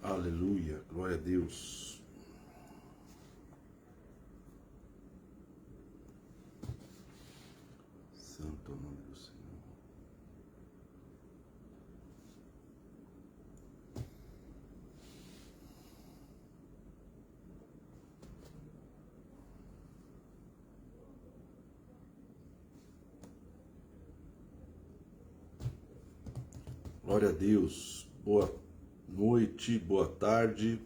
Aleluia, glória a Deus. Santo é o nome do Senhor. Glória a Deus. Boa noite, boa tarde,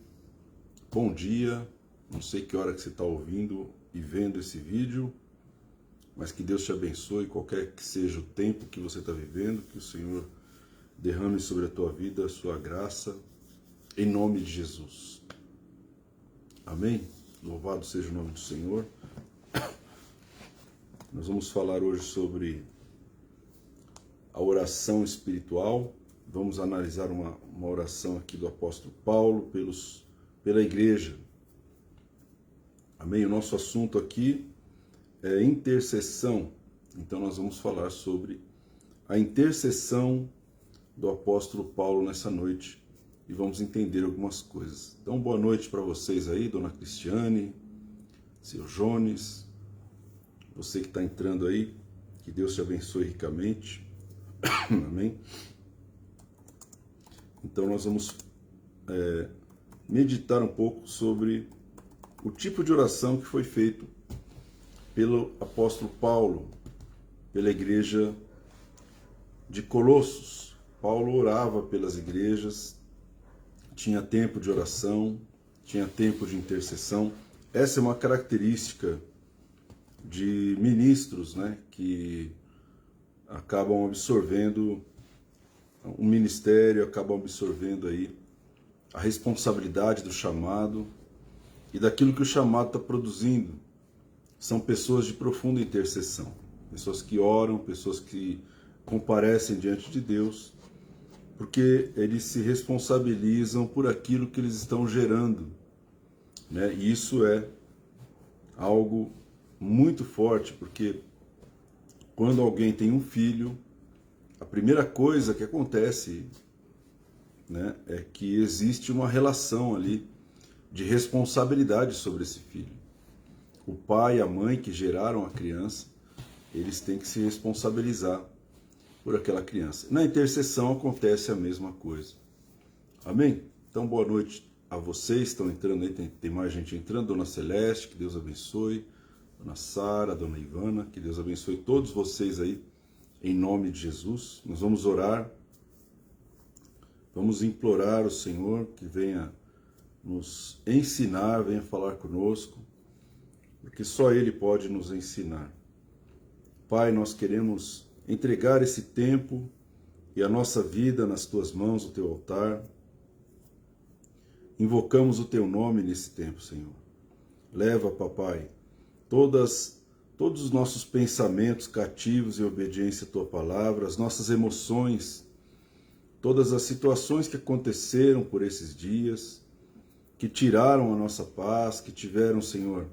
bom dia. Não sei que hora que você está ouvindo e vendo esse vídeo, mas que Deus te abençoe, qualquer que seja o tempo que você está vivendo, que o Senhor derrame sobre a tua vida a sua graça, em nome de Jesus. Amém? Louvado seja o nome do Senhor. Nós vamos falar hoje sobre a oração espiritual. Vamos analisar uma oração aqui do apóstolo Paulo pela igreja. Amém? O nosso assunto aqui é intercessão. Então nós vamos falar sobre a intercessão do apóstolo Paulo nessa noite e vamos entender algumas coisas. Então boa noite para vocês aí, dona Cristiane, seu Jones, você que está entrando aí, que Deus te abençoe ricamente. Amém? Então nós vamos meditar um pouco sobre o tipo de oração que foi feito pelo apóstolo Paulo, pela igreja de Colossos. Paulo orava pelas igrejas, tinha tempo de oração, tinha tempo de intercessão. Essa é uma característica de ministros, né, que acabam absorvendo o ministério, acabam absorvendo aí a responsabilidade do chamado e daquilo que o chamado está produzindo. São pessoas de profunda intercessão, pessoas que oram, pessoas que comparecem diante de Deus, porque eles se responsabilizam por aquilo que eles estão gerando, né? E isso é algo muito forte, porque quando alguém tem um filho, a primeira coisa que acontece, né, é que existe uma relação ali de responsabilidade sobre esse filho. O pai e a mãe que geraram a criança, eles têm que se responsabilizar por aquela criança. Na intercessão acontece a mesma coisa. Amém? Então boa noite a vocês, estão entrando aí, tem mais gente entrando, Dona Celeste, que Deus abençoe, Dona Sara, Dona Ivana, que Deus abençoe todos vocês aí, em nome de Jesus. Nós vamos orar, vamos implorar ao Senhor que venha nos ensinar, venha falar conosco, porque só Ele pode nos ensinar. Pai, nós queremos entregar esse tempo e a nossa vida nas Tuas mãos, o Teu altar. Invocamos o Teu nome nesse tempo, Senhor. Leva, Papai, todos os nossos pensamentos cativos em obediência à Tua palavra, as nossas emoções, todas as situações que aconteceram por esses dias, que tiraram a nossa paz, que tiveram, Senhor,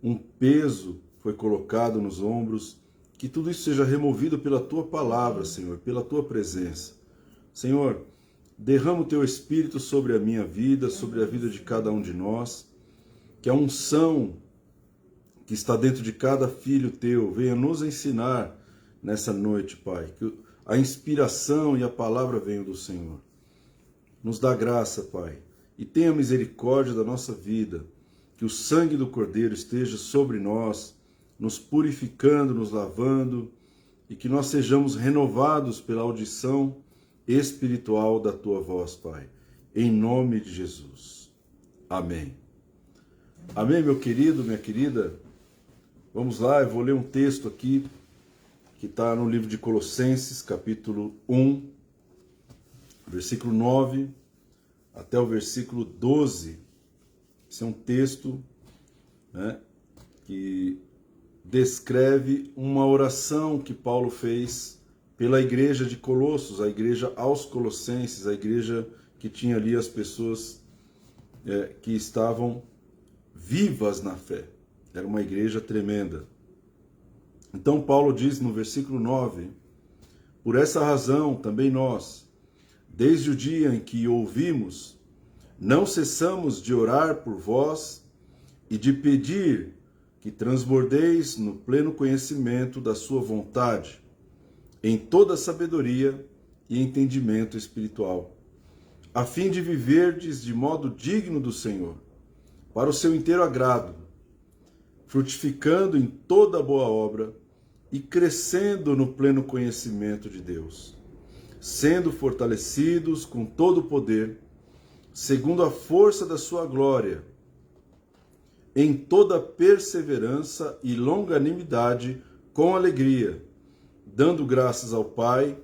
um peso foi colocado nos ombros, que tudo isso seja removido pela Tua palavra, Senhor, pela Tua presença. Senhor, derrama o Teu Espírito sobre a minha vida, sobre a vida de cada um de nós, que a unção que está dentro de cada filho Teu venha nos ensinar nessa noite, Pai, que a inspiração e a palavra venham do Senhor. Nos dá graça, Pai, e tenha misericórdia da nossa vida, que o sangue do Cordeiro esteja sobre nós, nos purificando, nos lavando, e que nós sejamos renovados pela audição espiritual da Tua voz, Pai, em nome de Jesus. Amém. Amém, meu querido, minha querida? Vamos lá, eu vou ler um texto aqui, que está no livro de Colossenses, capítulo 1, versículo 9, até o versículo 12. Esse é um texto, né, que descreve uma oração que Paulo fez pela igreja de Colossos, a igreja aos Colossenses, a igreja que tinha ali as pessoas que estavam vivas na fé. Era uma igreja tremenda. Então Paulo diz no versículo 9, por essa razão também nós, desde o dia em que ouvimos, não cessamos de orar por vós e de pedir que transbordeis no pleno conhecimento da sua vontade, em toda sabedoria e entendimento espiritual, a fim de viverdes de modo digno do Senhor, para o seu inteiro agrado, frutificando em toda boa obra e crescendo no pleno conhecimento de Deus, sendo fortalecidos com todo o poder, segundo a força da sua glória, em toda perseverança e longanimidade, com alegria, dando graças ao Pai,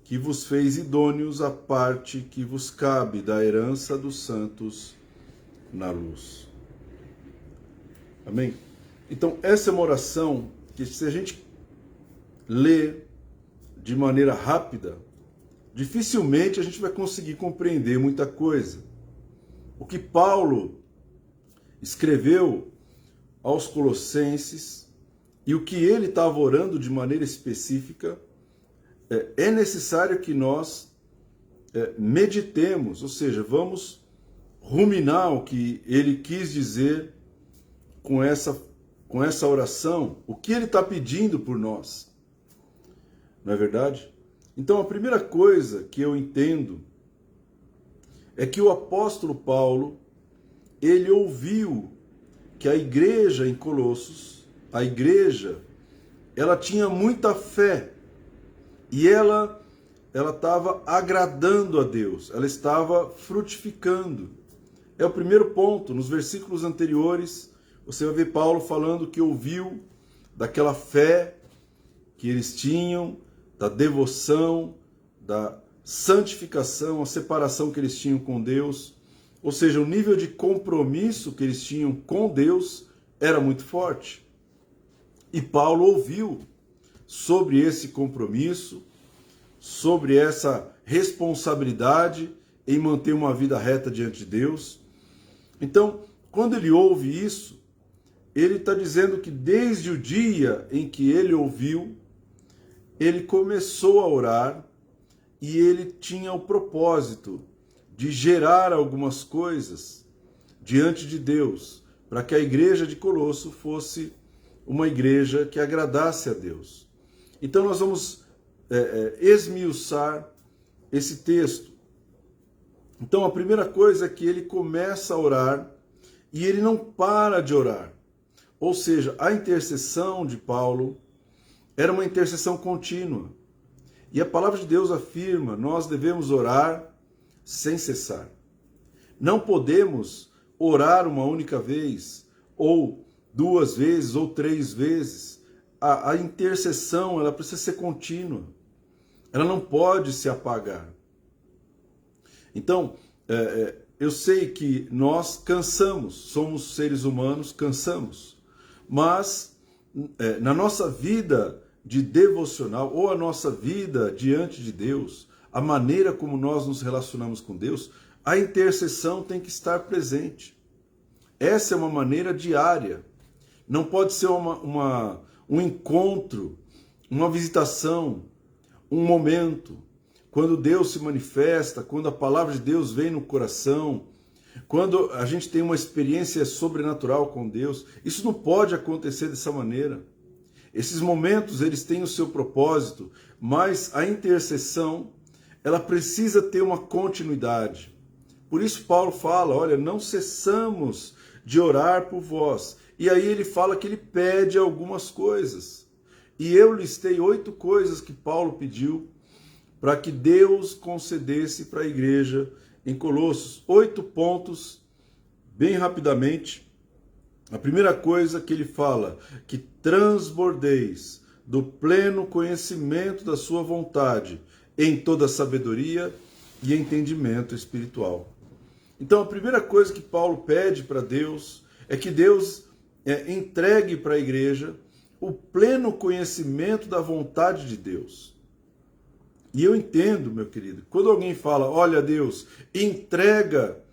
que vos fez idôneos à parte que vos cabe da herança dos santos na luz. Amém? Então, essa é uma oração que, se a gente lê de maneira rápida, dificilmente a gente vai conseguir compreender muita coisa. O que Paulo escreveu aos Colossenses e o que ele estava orando de maneira específica, é necessário que nós meditemos, ou seja, vamos ruminar o que ele quis dizer com essa oração, o que ele está pedindo por nós. Não é verdade? Então, a primeira coisa que eu entendo é que o apóstolo Paulo, ele ouviu que a igreja em Colossos, a igreja, ela tinha muita fé e ela estava agradando a Deus, ela estava frutificando. É o primeiro ponto. Nos versículos anteriores, você vai ver Paulo falando que ouviu daquela fé que eles tinham, da devoção, da santificação, a separação que eles tinham com Deus. Ou seja, o nível de compromisso que eles tinham com Deus era muito forte. E Paulo ouviu sobre esse compromisso, sobre essa responsabilidade em manter uma vida reta diante de Deus. Então, quando ele ouve isso, ele está dizendo que desde o dia em que ele ouviu, ele começou a orar e ele tinha o propósito de gerar algumas coisas diante de Deus, para que a igreja de Colosso fosse uma igreja que agradasse a Deus. Então nós vamos esmiuçar esse texto. Então a primeira coisa é que ele começa a orar e ele não para de orar. Ou seja, a intercessão de Paulo era uma intercessão contínua. E a palavra de Deus afirma, nós devemos orar sem cessar. Não podemos orar uma única vez, ou 2 vezes, ou 3 vezes. A intercessão, ela precisa ser contínua. Ela não pode se apagar. Então, eu sei que nós cansamos, somos seres humanos, cansamos. Mas, na nossa vida de devocional, ou a nossa vida diante de Deus, a maneira como nós nos relacionamos com Deus, a intercessão tem que estar presente. Essa é uma maneira diária. Não pode ser um encontro, uma visitação, um momento, quando Deus se manifesta, quando a palavra de Deus vem no coração, quando a gente tem uma experiência sobrenatural com Deus. Isso não pode acontecer dessa maneira. Esses momentos, eles têm o seu propósito, mas a intercessão, ela precisa ter uma continuidade. Por isso Paulo fala, olha, não cessamos de orar por vós. E aí ele fala que ele pede algumas coisas. E eu listei 8 coisas que Paulo pediu para que Deus concedesse para a igreja em Colossos. 8 pontos, bem rapidamente. A primeira coisa que ele fala, que transbordeis do pleno conhecimento da sua vontade, em toda sabedoria e entendimento espiritual. Então a primeira coisa que Paulo pede para Deus é que Deus entregue para a igreja o pleno conhecimento da vontade de Deus. E eu entendo, meu querido, quando alguém fala, olha Deus, entrega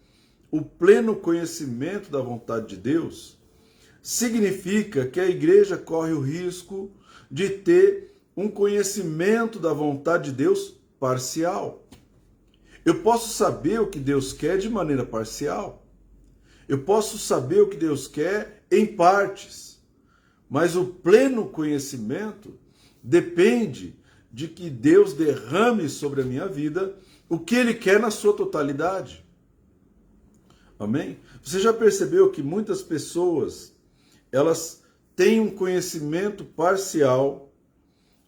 o pleno conhecimento da vontade de Deus, significa que a igreja corre o risco de ter um conhecimento da vontade de Deus parcial. Eu posso saber o que Deus quer de maneira parcial. Eu posso saber o que Deus quer em partes. Mas o pleno conhecimento depende de que Deus derrame sobre a minha vida o que Ele quer na sua totalidade. Amém? Você já percebeu que muitas pessoas, elas têm um conhecimento parcial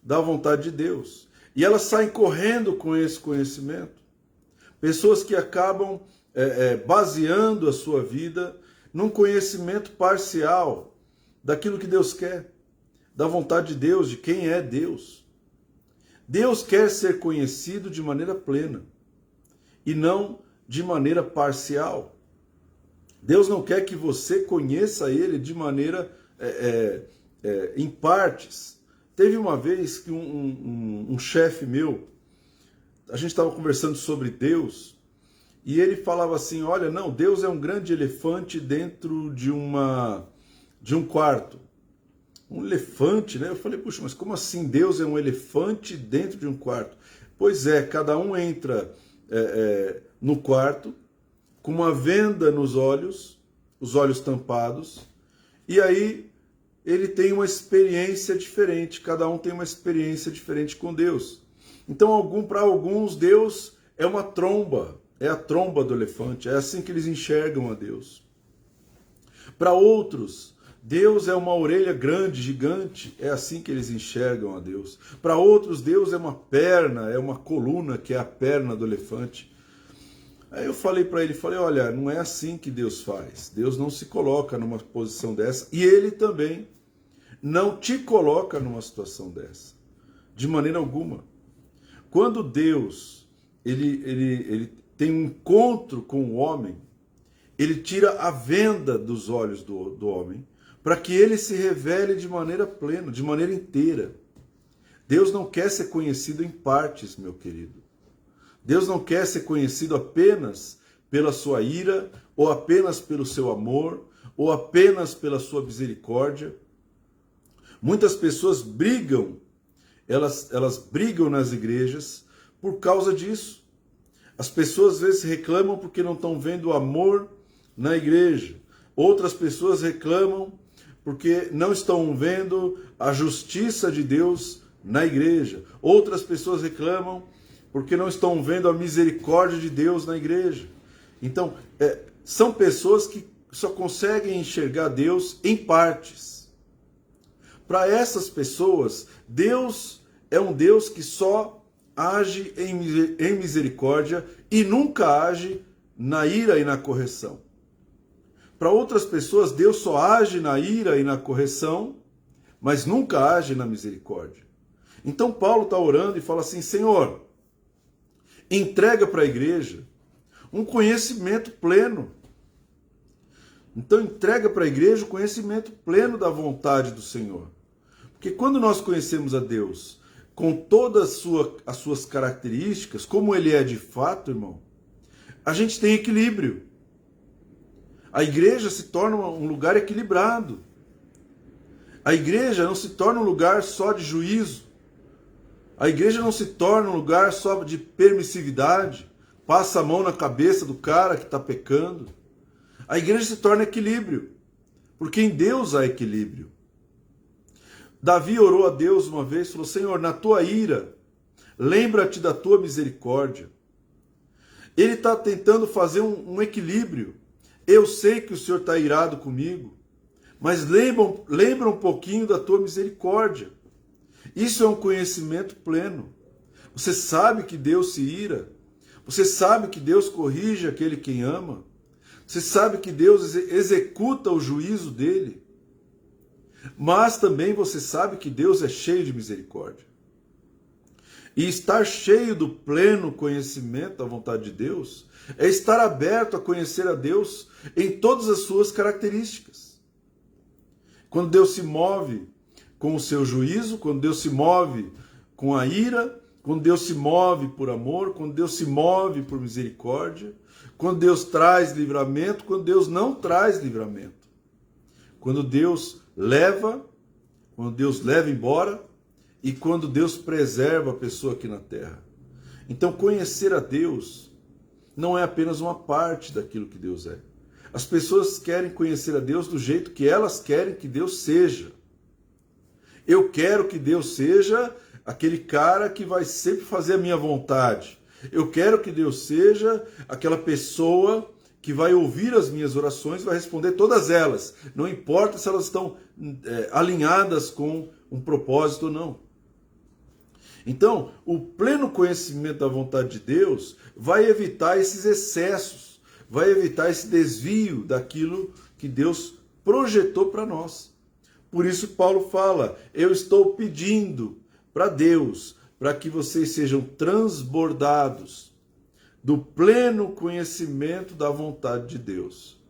da vontade de Deus. E elas saem correndo com esse conhecimento. Pessoas que acabam baseando a sua vida num conhecimento parcial daquilo que Deus quer, da vontade de Deus, de quem é Deus. Deus quer ser conhecido de maneira plena e não de maneira parcial. Deus não quer que você conheça Ele de maneira em partes. Teve uma vez que um chefe meu, a gente estava conversando sobre Deus, e ele falava assim, olha, não, Deus é um grande elefante dentro de um quarto. Um elefante, né? Eu falei, puxa, mas como assim Deus é um elefante dentro de um quarto? Pois é, cada um entra no quarto, com uma venda nos olhos, os olhos tampados, e aí ele tem uma experiência diferente, cada um tem uma experiência diferente com Deus. Então, para alguns, Deus é uma tromba, é a tromba do elefante, é assim que eles enxergam a Deus. Para outros, Deus é uma orelha grande, gigante, é assim que eles enxergam a Deus. Para outros, Deus é uma perna, é uma coluna, que é a perna do elefante. Aí eu falei para ele, olha, não é assim que Deus faz. Deus não se coloca numa posição dessa, e Ele também não te coloca numa situação dessa, de maneira alguma. Quando Deus ele tem um encontro com o homem, Ele tira a venda dos olhos do homem, para que ele se revele de maneira plena, de maneira inteira. Deus não quer ser conhecido em partes, meu querido. Deus não quer ser conhecido apenas pela sua ira, ou apenas pelo seu amor, ou apenas pela sua misericórdia. Muitas pessoas brigam, elas brigam nas igrejas por causa disso. As pessoas às vezes reclamam porque não estão vendo o amor na igreja. Outras pessoas reclamam porque não estão vendo a justiça de Deus na igreja. Outras pessoas reclamam porque não estão vendo a misericórdia de Deus na igreja. Então, são pessoas que só conseguem enxergar Deus em partes. Para essas pessoas, Deus é um Deus que só age em misericórdia e nunca age na ira e na correção. Para outras pessoas, Deus só age na ira e na correção, mas nunca age na misericórdia. Então Paulo está orando e fala assim, Senhor, entrega para a igreja um conhecimento pleno. Então entrega para a igreja o conhecimento pleno da vontade do Senhor. Porque quando nós conhecemos a Deus com todas as suas características, como Ele é de fato, irmão, a gente tem equilíbrio. A igreja se torna um lugar equilibrado. A igreja não se torna um lugar só de juízo. A igreja não se torna um lugar só de permissividade. Passa a mão na cabeça do cara que está pecando. A igreja se torna equilíbrio. Porque em Deus há equilíbrio. Davi orou a Deus uma vez e falou, Senhor, na tua ira, lembra-te da tua misericórdia. Ele está tentando fazer um equilíbrio. Eu sei que o Senhor está irado comigo, mas lembra um pouquinho da tua misericórdia. Isso é um conhecimento pleno. Você sabe que Deus se ira. Você sabe que Deus corrige aquele quem ama. Você sabe que Deus executa o juízo dele. Mas também você sabe que Deus é cheio de misericórdia. E estar cheio do pleno conhecimento da vontade de Deus é estar aberto a conhecer a Deus em todas as suas características. Quando Deus se move com o seu juízo, quando Deus se move com a ira, quando Deus se move por amor, quando Deus se move por misericórdia, quando Deus traz livramento, quando Deus não traz livramento. Quando Deus leva embora e quando Deus preserva a pessoa aqui na terra. Então conhecer a Deus não é apenas uma parte daquilo que Deus é. As pessoas querem conhecer a Deus do jeito que elas querem que Deus seja. Eu quero que Deus seja aquele cara que vai sempre fazer a minha vontade. Eu quero que Deus seja aquela pessoa que vai ouvir as minhas orações e vai responder todas elas. Não importa se elas estão alinhadas com um propósito ou não. Então, o pleno conhecimento da vontade de Deus vai evitar esses excessos, vai evitar esse desvio daquilo que Deus projetou para nós. Por isso Paulo fala, eu estou pedindo para Deus, para que vocês sejam transbordados do pleno conhecimento da vontade de Deus.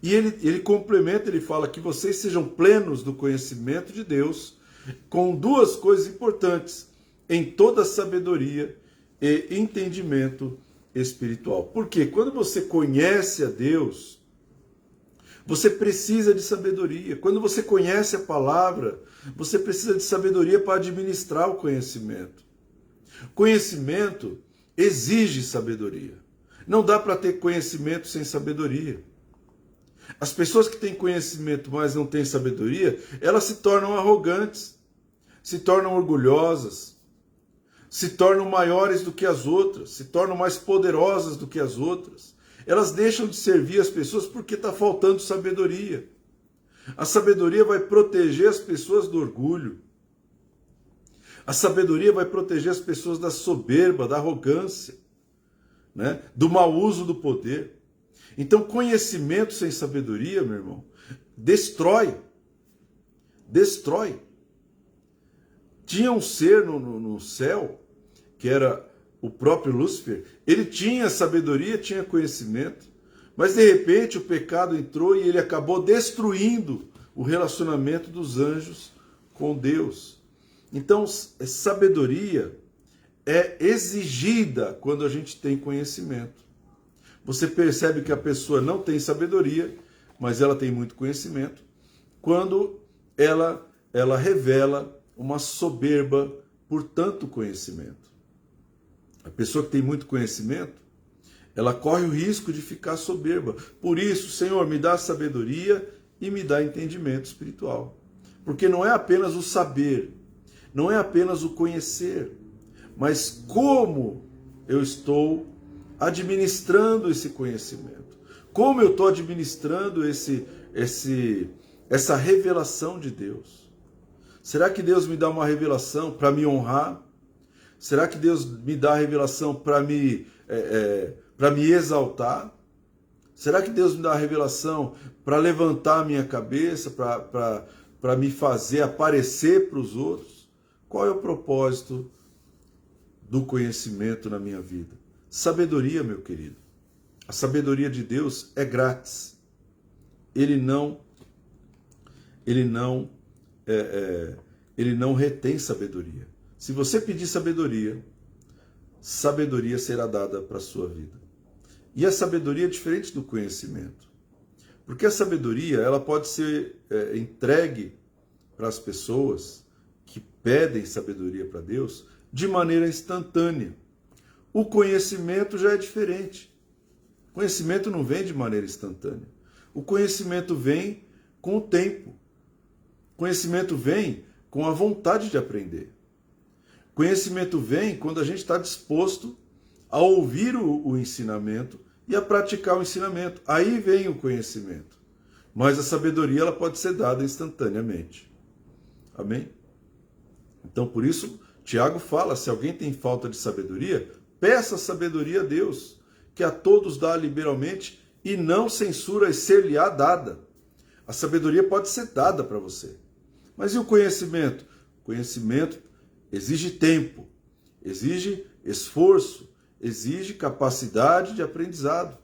E ele complementa, ele fala que vocês sejam plenos do conhecimento de Deus, com duas coisas importantes, em toda sabedoria e entendimento espiritual. Porque quando você conhece a Deus, você precisa de sabedoria. Quando você conhece a palavra, você precisa de sabedoria para administrar o conhecimento. Conhecimento exige sabedoria. Não dá para ter conhecimento sem sabedoria. As pessoas que têm conhecimento, mas não têm sabedoria, elas se tornam arrogantes, se tornam orgulhosas, se tornam maiores do que as outras, se tornam mais poderosas do que as outras. Elas deixam de servir as pessoas porque está faltando sabedoria. A sabedoria vai proteger as pessoas do orgulho. A sabedoria vai proteger as pessoas da soberba, da arrogância, né? Do mau uso do poder. Então, conhecimento sem sabedoria, meu irmão, destrói. Destrói. Tinha um ser no céu, que era o próprio Lúcifer. Ele tinha sabedoria, tinha conhecimento, mas de repente o pecado entrou e ele acabou destruindo o relacionamento dos anjos com Deus. Então, sabedoria é exigida quando a gente tem conhecimento. Você percebe que a pessoa não tem sabedoria, mas ela tem muito conhecimento, quando ela revela uma soberba por tanto conhecimento. A pessoa que tem muito conhecimento, ela corre o risco de ficar soberba. Por isso, Senhor, me dá sabedoria e me dá entendimento espiritual. Porque não é apenas o saber, não é apenas o conhecer, mas como eu estou administrando esse conhecimento. Como eu estou administrando essa revelação de Deus. Será que Deus me dá uma revelação para me honrar? Será que Deus me dá a revelação para me exaltar? Será que Deus me dá a revelação para levantar a minha cabeça, para me fazer aparecer para os outros? Qual é o propósito do conhecimento na minha vida? Sabedoria, meu querido. A sabedoria de Deus é grátis. Ele não retém sabedoria. Se você pedir sabedoria, sabedoria será dada para a sua vida. E a sabedoria é diferente do conhecimento. Porque a sabedoria, ela pode ser entregue para as pessoas que pedem sabedoria para Deus de maneira instantânea. O conhecimento já é diferente. O conhecimento não vem de maneira instantânea. O conhecimento vem com o tempo. O conhecimento vem com a vontade de aprender. O conhecimento vem quando a gente está disposto a ouvir o ensinamento e a praticar o ensinamento. Aí vem o conhecimento. Mas a sabedoria ela pode ser dada instantaneamente. Amém? Então, por isso, Tiago fala, se alguém tem falta de sabedoria, peça sabedoria a Deus, que a todos dá liberalmente e não censura e ser-lhe-á dada. A sabedoria pode ser dada para você. Mas e o conhecimento? O conhecimento exige tempo, exige esforço, exige capacidade de aprendizado.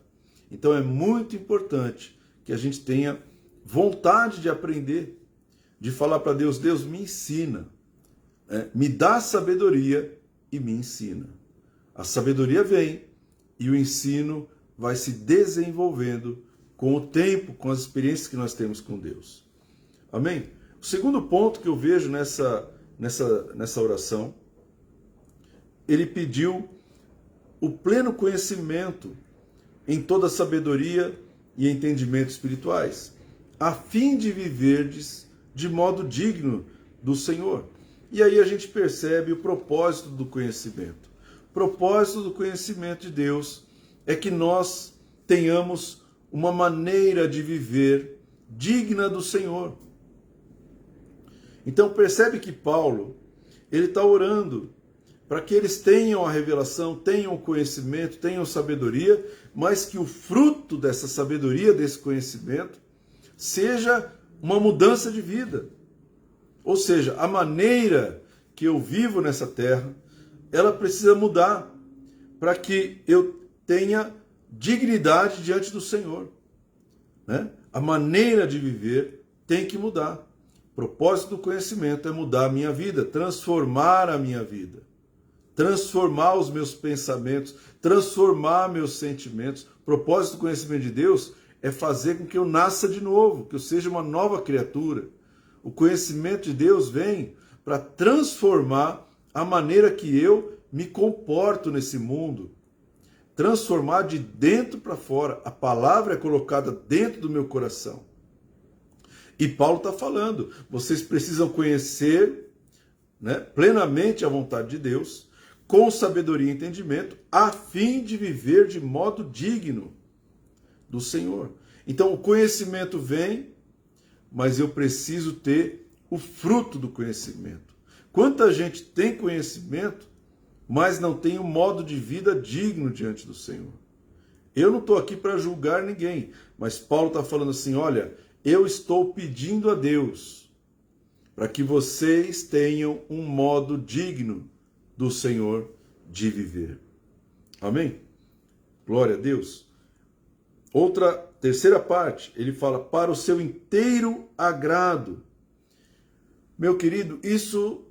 Então é muito importante que a gente tenha vontade de aprender, de falar para Deus, Deus me ensina, me dá sabedoria e me ensina. A sabedoria vem e o ensino vai se desenvolvendo com o tempo, com as experiências que nós temos com Deus. Amém? O segundo ponto que eu vejo nessa oração, ele pediu o pleno conhecimento em toda sabedoria e entendimento espirituais, a fim de viverdes de modo digno do Senhor. E aí a gente percebe o propósito do conhecimento. O propósito do conhecimento de Deus é que nós tenhamos uma maneira de viver digna do Senhor. Então percebe que Paulo, ele está orando para que eles tenham a revelação, tenham o conhecimento, tenham sabedoria, mas que o fruto dessa sabedoria, desse conhecimento, seja uma mudança de vida. Ou seja, a maneira que eu vivo nessa terra, ela precisa mudar para que eu tenha dignidade diante do Senhor. Né? A maneira de viver tem que mudar. O propósito do conhecimento é mudar a minha vida, transformar a minha vida, transformar os meus pensamentos, transformar meus sentimentos. O propósito do conhecimento de Deus é fazer com que eu nasça de novo, que eu seja uma nova criatura. O conhecimento de Deus vem para transformar a maneira que eu me comporto nesse mundo, transformar de dentro para fora. A palavra é colocada dentro do meu coração. E Paulo está falando, vocês precisam conhecer, né, plenamente a vontade de Deus, com sabedoria e entendimento, a fim de viver de modo digno do Senhor. Então o conhecimento vem, mas eu preciso ter o fruto do conhecimento. Quanta gente tem conhecimento, mas não tem um modo de vida digno diante do Senhor. Eu não estou aqui para julgar ninguém, mas Paulo está falando assim, olha, eu estou pedindo a Deus para que vocês tenham um modo digno do Senhor de viver. Amém? Glória a Deus. Terceira parte, ele fala, para o seu inteiro agrado. Meu querido, isso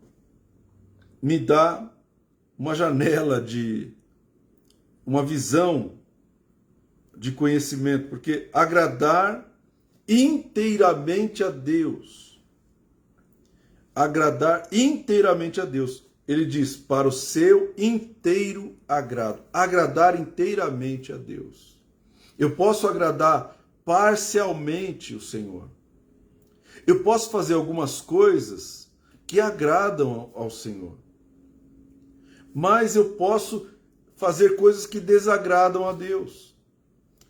me dá uma janela uma visão de conhecimento, porque agradar inteiramente a Deus. Agradar inteiramente a Deus. Ele diz, para o seu inteiro agrado. Agradar inteiramente a Deus. Eu posso agradar parcialmente o Senhor. Eu posso fazer algumas coisas que agradam ao Senhor. Mas eu posso fazer coisas que desagradam a Deus.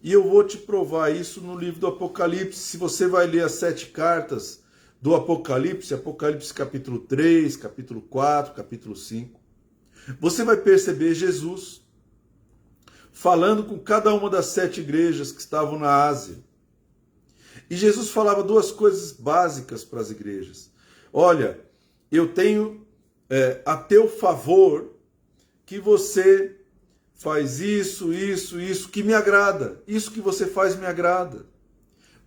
E eu vou te provar isso no livro do Apocalipse. Se você vai ler as 7 cartas do Apocalipse, Apocalipse capítulo 3, capítulo 4, capítulo 5, você vai perceber Jesus falando com cada uma das 7 igrejas que estavam na Ásia. E Jesus falava 2 coisas básicas para as igrejas. Olha, eu tenho a teu favor que você faz isso, que me agrada. Isso que você faz me agrada.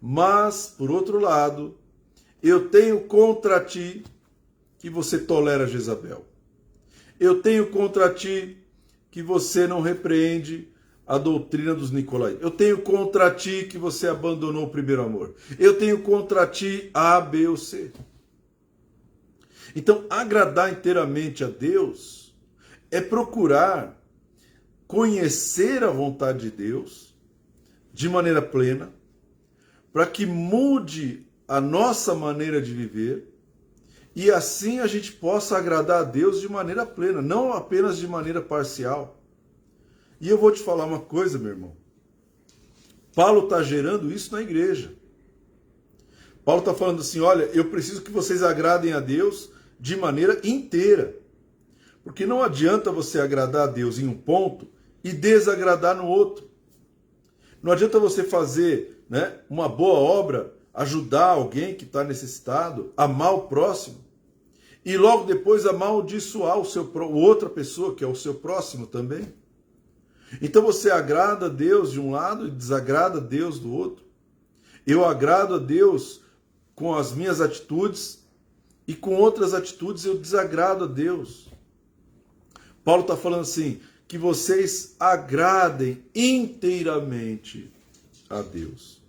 Mas, por outro lado, eu tenho contra ti que você tolera Jezabel. Eu tenho contra ti que você não repreende a doutrina dos Nicolaítas. Eu tenho contra ti que você abandonou o primeiro amor. Eu tenho contra ti A, B ou C. Então, agradar inteiramente a Deus é procurar conhecer a vontade de Deus de maneira plena, para que mude a nossa maneira de viver e assim a gente possa agradar a Deus de maneira plena, não apenas de maneira parcial. E eu vou te falar uma coisa, meu irmão. Paulo está gerando isso na igreja. Paulo está falando assim, olha, eu preciso que vocês agradem a Deus de maneira inteira. Porque não adianta você agradar a Deus em um ponto e desagradar no outro. Não adianta você fazer, né, uma boa obra, ajudar alguém que está necessitado, amar o próximo, e logo depois amaldiçoar outra pessoa, que é o seu próximo também. Então você agrada a Deus de um lado e desagrada a Deus do outro. Eu agrado a Deus com as minhas atitudes e com outras atitudes eu desagrado a Deus. Paulo está falando assim, que vocês agradem inteiramente a Deus.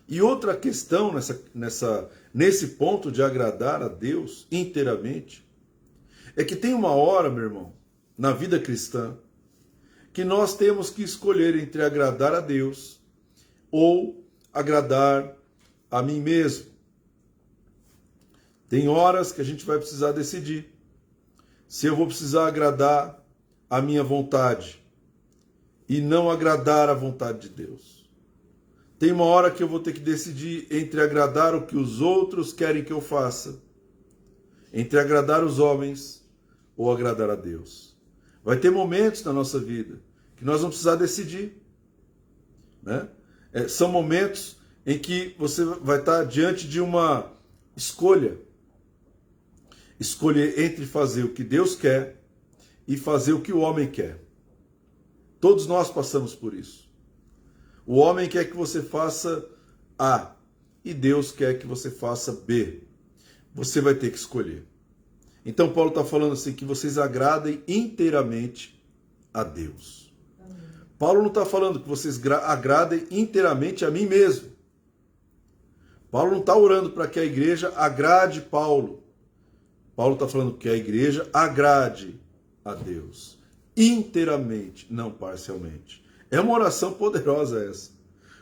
E outra questão nesse ponto de agradar a Deus inteiramente, é que tem uma hora, meu irmão, na vida cristã, que nós temos que escolher entre agradar a Deus ou agradar a mim mesmo. Tem horas que a gente vai precisar decidir se eu vou precisar agradar a minha vontade e não agradar a vontade de Deus. Tem uma hora que eu vou ter que decidir entre agradar o que os outros querem que eu faça, entre agradar os homens ou agradar a Deus. Vai ter momentos na nossa vida que nós vamos precisar decidir, né? São momentos em que você vai estar diante de uma escolha. Escolher entre fazer o que Deus quer e fazer o que o homem quer. Todos nós passamos por isso. O homem quer que você faça A e Deus quer que você faça B. Você vai ter que escolher. Então Paulo está falando assim, que vocês agradem inteiramente a Deus. Amém. Paulo não está falando que vocês agradem inteiramente a mim mesmo. Paulo não está orando para que a igreja agrade Paulo. Paulo está falando que a igreja agrade a Deus inteiramente, não parcialmente. É uma oração poderosa essa.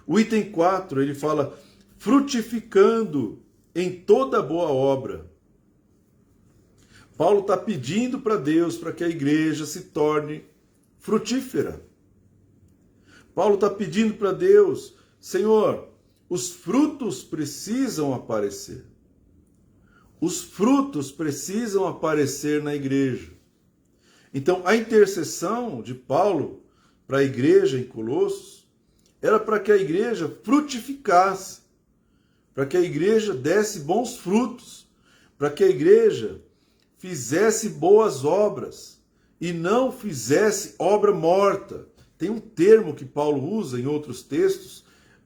O item 4, ele fala frutificando em toda boa obra. Paulo está pedindo para Deus para que a igreja se torne frutífera. Paulo está pedindo para Deus, Senhor, os frutos precisam aparecer. Os frutos precisam aparecer na igreja. Então, a intercessão de Paulo para a igreja em Colossos era para que a igreja frutificasse, para que a igreja desse bons frutos, para que a igreja fizesse boas obras e não fizesse obra morta. Tem um termo que Paulo usa em outros textos,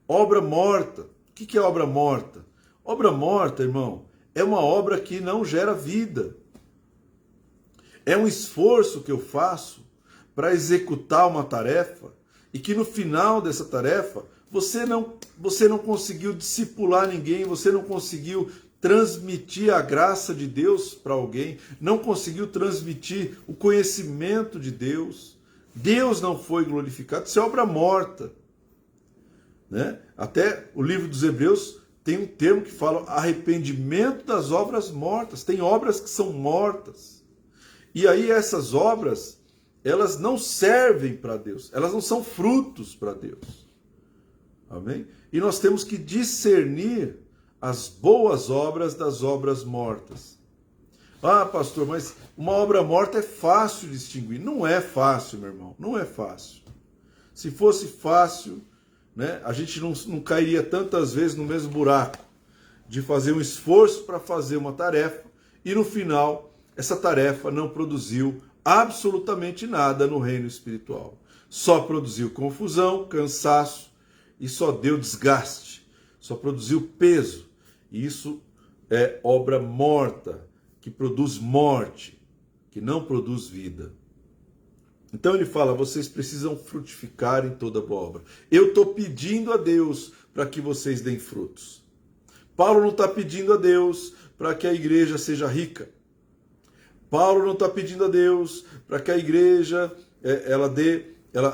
obra morta. O que é obra morta? Obra morta, irmão, é uma obra que não gera vida. É um esforço que eu faço para executar uma tarefa e que no final dessa tarefa você não conseguiu discipular ninguém, você não conseguiu transmitir a graça de Deus para alguém, não conseguiu transmitir o conhecimento de Deus. Deus não foi glorificado, isso é obra morta, né? Até o livro dos Hebreus tem um termo que fala arrependimento das obras mortas. Tem obras que são mortas. E aí essas obras, elas não servem para Deus. Elas não são frutos para Deus. Amém? E nós temos que discernir as boas obras das obras mortas. Ah, pastor, mas uma obra morta é fácil de distinguir. Não é fácil, meu irmão. Não é fácil. Se fosse fácil, né, a gente não cairia tantas vezes no mesmo buraco de fazer um esforço para fazer uma tarefa e no final essa tarefa não produziu absolutamente nada no reino espiritual. Só produziu confusão, cansaço e só deu desgaste, só produziu peso. E isso é obra morta, que produz morte, que não produz vida. Então ele fala, vocês precisam frutificar em toda boa obra. Eu estou pedindo a Deus para que vocês deem frutos. Paulo não está pedindo a Deus para que a igreja seja rica. Paulo não está pedindo a Deus para que a igreja ela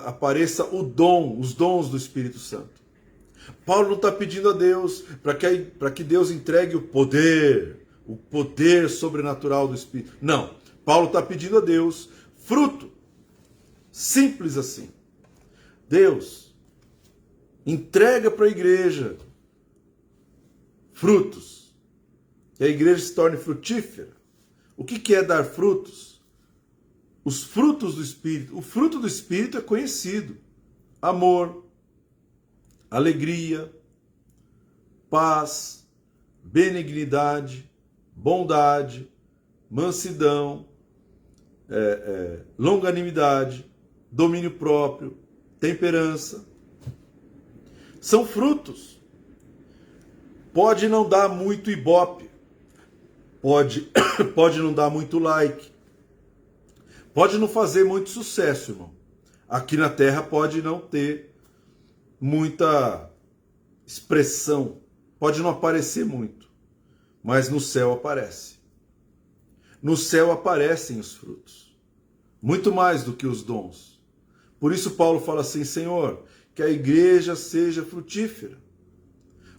apareça os dons do Espírito Santo. Paulo não está pedindo a Deus para que Deus entregue o poder sobrenatural do Espírito. Não, Paulo está pedindo a Deus fruto. Simples assim. Deus, entrega para a igreja frutos. Que a igreja se torne frutífera. O que é dar frutos? Os frutos do Espírito. O fruto do Espírito é conhecido. Amor, alegria, paz, benignidade, bondade, mansidão, longanimidade, domínio próprio, temperança. São frutos. Pode não dar muito ibope, pode não dar muito like, pode não fazer muito sucesso, irmão. Aqui na terra pode não ter muita expressão, pode não aparecer muito, mas no céu aparece. No céu aparecem os frutos, muito mais do que os dons. Por isso Paulo fala assim, Senhor, que a igreja seja frutífera.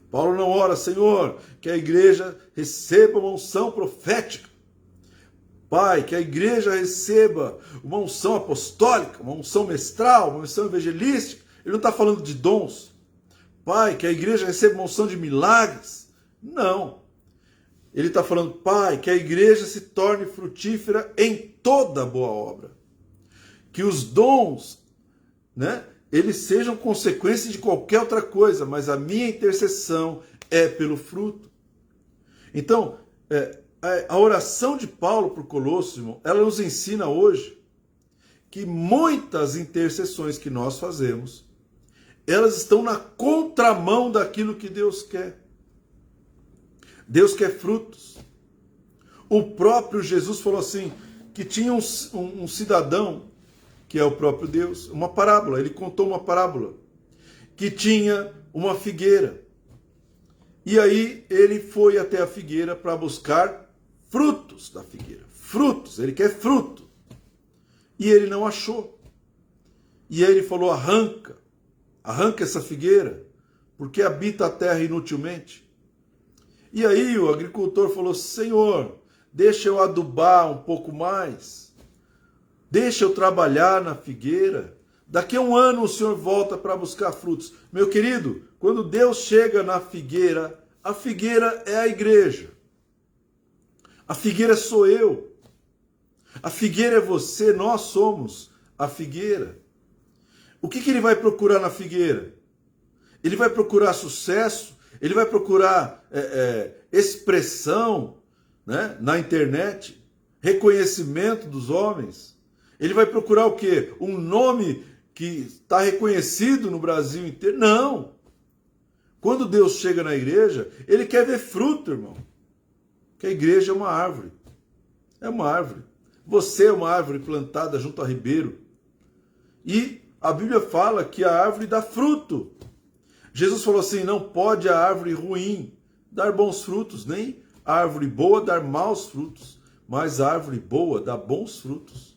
Paulo não ora, Senhor, que a igreja receba uma unção profética. Pai, que a igreja receba uma unção apostólica, uma unção mestral, uma unção evangelística. Ele não está falando de dons. Pai, que a igreja receba uma unção de milagres. Não. Ele está falando, Pai, que a igreja se torne frutífera em toda boa obra. Que os dons, eles sejam consequência de qualquer outra coisa, mas a minha intercessão é pelo fruto. Então, a oração de Paulo para o Colosso, irmão, ela nos ensina hoje que muitas intercessões que nós fazemos, elas estão na contramão daquilo que Deus quer. Deus quer frutos. O próprio Jesus falou assim, que tinha um cidadão, que é o próprio Deus, uma parábola, ele contou uma parábola, que tinha uma figueira. E aí ele foi até a figueira para buscar frutos da figueira. Frutos, ele quer fruto. E ele não achou. E aí ele falou, arranca essa figueira, porque habita a terra inutilmente. E aí o agricultor falou, Senhor, deixa eu adubar um pouco mais, deixa eu trabalhar na figueira, daqui a um ano o Senhor volta para buscar frutos. Meu querido, quando Deus chega na figueira, a figueira é a igreja, a figueira sou eu, a figueira é você, nós somos a figueira. O que ele vai procurar na figueira? Ele vai procurar sucesso, ele vai procurar expressão, na internet, reconhecimento dos homens. Ele vai procurar o quê? Um nome que está reconhecido no Brasil inteiro? Não. Quando Deus chega na igreja, ele quer ver fruto, irmão. Porque a igreja é uma árvore. É uma árvore. Você é uma árvore plantada junto a ribeiro. E a Bíblia fala que a árvore dá fruto. Jesus falou assim, não pode a árvore ruim dar bons frutos, nem a árvore boa dar maus frutos, mas a árvore boa dá bons frutos.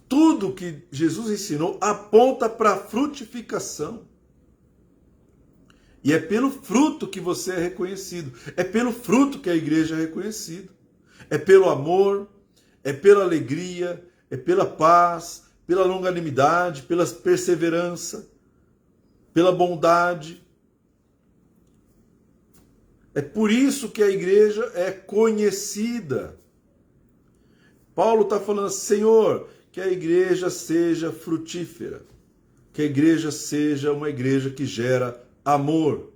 Tudo que Jesus ensinou aponta para a frutificação. E é pelo fruto que você é reconhecido. É pelo fruto que a igreja é reconhecida. É pelo amor, é pela alegria, é pela paz, pela longanimidade, pela perseverança, pela bondade. É por isso que a igreja é conhecida. Paulo está falando, Senhor, que a igreja seja frutífera, que a igreja seja uma igreja que gera amor,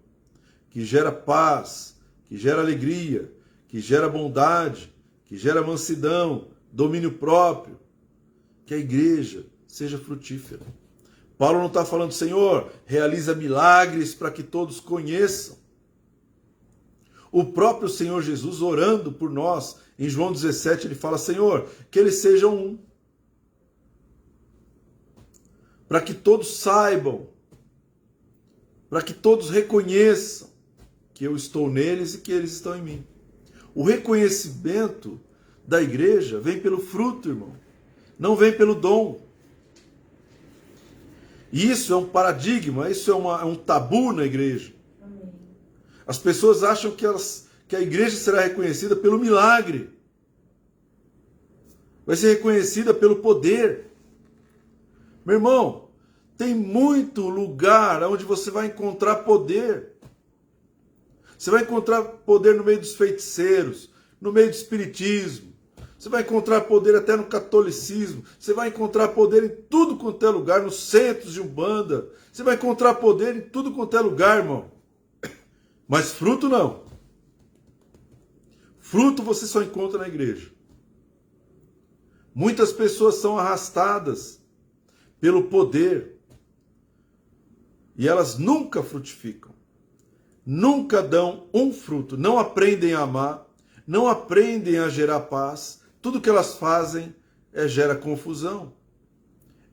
que gera paz, que gera alegria, que gera bondade, que gera mansidão, domínio próprio, que a igreja seja frutífera. Paulo não está falando, Senhor, realiza milagres para que todos conheçam. O próprio Senhor Jesus, orando por nós, em João 17, ele fala, Senhor, que eles sejam um. Para que todos saibam, para que todos reconheçam que eu estou neles e que eles estão em mim. O reconhecimento da igreja vem pelo fruto, irmão. Não vem pelo dom. E isso é um paradigma, isso é um tabu na igreja. Amém. As pessoas acham que a igreja será reconhecida pelo milagre. Vai ser reconhecida pelo poder. Meu irmão, tem muito lugar onde você vai encontrar poder. Você vai encontrar poder no meio dos feiticeiros, no meio do espiritismo. Você vai encontrar poder até no catolicismo. Você vai encontrar poder em tudo quanto é lugar, nos centros de Umbanda. Você vai encontrar poder em tudo quanto é lugar, irmão. Mas fruto não. Fruto você só encontra na igreja. Muitas pessoas são arrastadas pelo poder e elas nunca frutificam. Nunca dão um fruto. Não aprendem a amar. Não aprendem a gerar paz. Tudo que elas fazem gera confusão.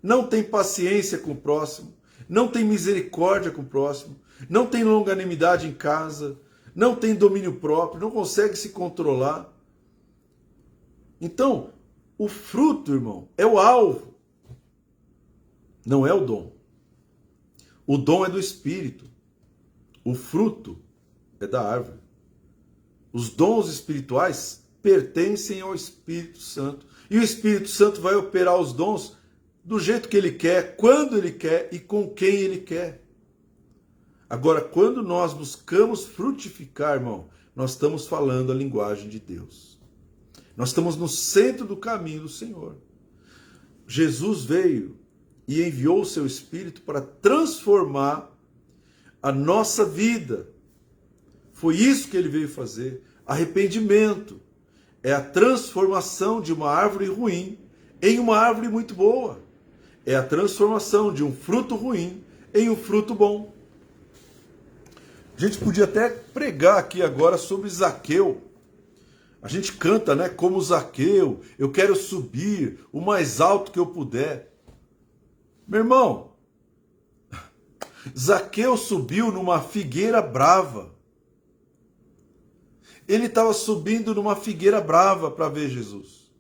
Não tem paciência com o próximo. Não tem misericórdia com o próximo. Não tem longanimidade em casa. Não tem domínio próprio. Não consegue se controlar. Então, o fruto, irmão, é o alvo. não é o dom. O dom é do Espírito. O fruto é da árvore. Os dons espirituais pertencem ao Espírito Santo. E o Espírito Santo vai operar os dons do jeito que ele quer, quando ele quer e com quem ele quer. Agora, quando nós buscamos frutificar, irmão, nós estamos falando a linguagem de Deus. Nós estamos no centro do caminho do Senhor. Jesus veio e enviou o seu Espírito para transformar a nossa vida. Foi isso que ele veio fazer. Arrependimento é a transformação de uma árvore ruim em uma árvore muito boa. É a transformação de um fruto ruim em um fruto bom. A gente podia até pregar aqui agora sobre Zaqueu. A gente canta, né? Como Zaqueu, eu quero subir o mais alto que eu puder. Meu irmão, Zaqueu subiu numa figueira brava. Ele estava subindo numa figueira brava para ver Jesus.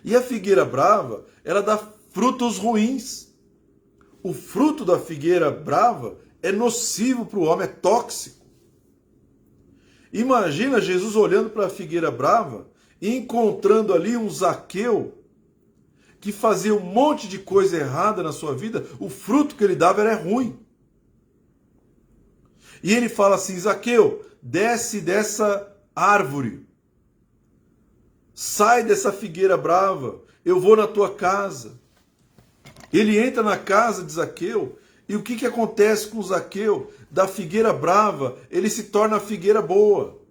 E a figueira brava, ela dá frutos ruins. O fruto da figueira brava é nocivo para o homem, é tóxico. Imagina Jesus olhando para a figueira brava e encontrando ali um Zaqueu que fazia um monte de coisa errada na sua vida, o fruto que ele dava era ruim. E ele fala assim: Zaqueu, desce dessa árvore, sai dessa figueira brava, eu vou na tua casa. Ele entra na casa de Zaqueu, e o que acontece com Zaqueu? Da figueira brava, ele se torna a figueira boa,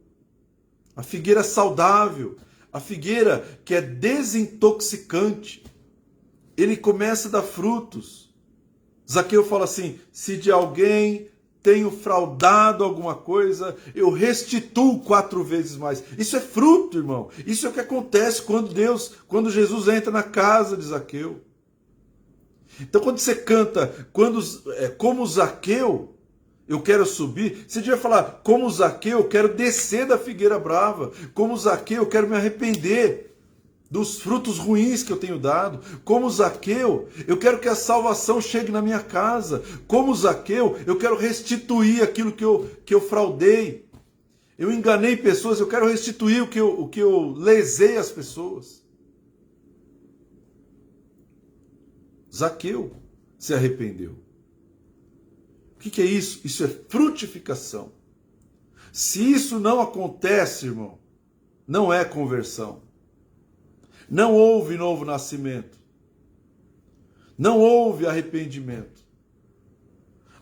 a figueira saudável, a figueira que é desintoxicante. Ele começa a dar frutos. Zaqueu fala assim: se de alguém tenho fraudado alguma coisa, eu restituo 4 vezes mais. Isso é fruto, irmão. Isso é o que acontece quando Jesus entra na casa de Zaqueu. Então, quando você canta, como Zaqueu, eu quero subir, você devia falar: como Zaqueu, eu quero descer da figueira brava. Como Zaqueu, eu quero me arrepender dos frutos ruins que eu tenho dado. Como Zaqueu, eu quero que a salvação chegue na minha casa. Como Zaqueu, eu quero restituir aquilo que eu fraudei. Eu enganei pessoas, eu quero restituir o que eu lesei as pessoas. Zaqueu se arrependeu. O que é isso? Isso é frutificação. Se isso não acontece, irmão, não é conversão. Não houve novo nascimento. Não houve arrependimento.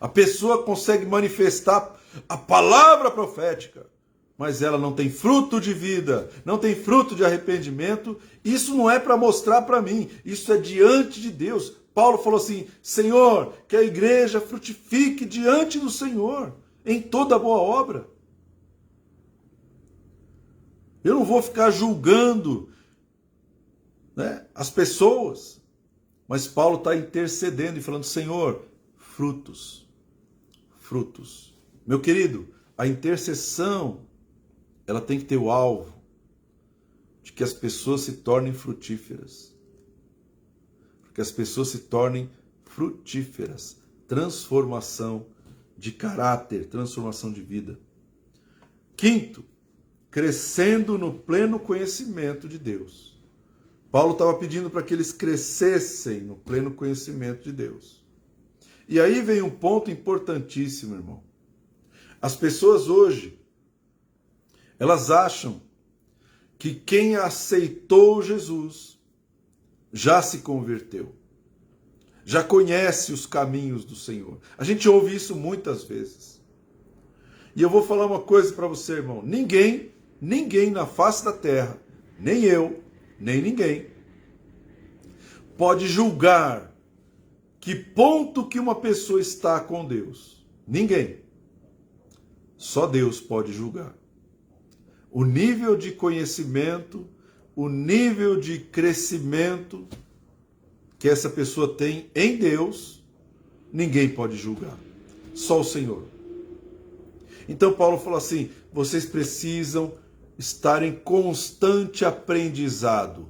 A pessoa consegue manifestar a palavra profética, mas ela não tem fruto de vida, não tem fruto de arrependimento. Isso não é para mostrar para mim, isso é diante de Deus. Paulo falou assim: Senhor, que a igreja frutifique diante do Senhor, em toda boa obra. Eu não vou ficar julgando, né, as pessoas, mas Paulo está intercedendo e falando: Senhor, frutos, frutos. Meu querido, a intercessão, ela tem que ter o alvo de que as pessoas se tornem frutíferas. Que as pessoas se tornem frutíferas. Transformação de caráter, transformação de vida. Quinto, crescendo no pleno conhecimento de Deus. Paulo estava pedindo para que eles crescessem no pleno conhecimento de Deus. E aí vem um ponto importantíssimo, irmão. As pessoas hoje, elas acham que quem aceitou Jesus já se converteu, já conhece os caminhos do Senhor. A gente ouve isso muitas vezes. E eu vou falar uma coisa para você, irmão. Ninguém na face da terra, nem eu, nem ninguém, pode julgar que ponto que uma pessoa está com Deus. Ninguém. Só Deus pode julgar. O nível de conhecimento, o nível de crescimento que essa pessoa tem em Deus, ninguém pode julgar. Só o Senhor. Então Paulo falou assim: vocês precisam estar em constante aprendizado.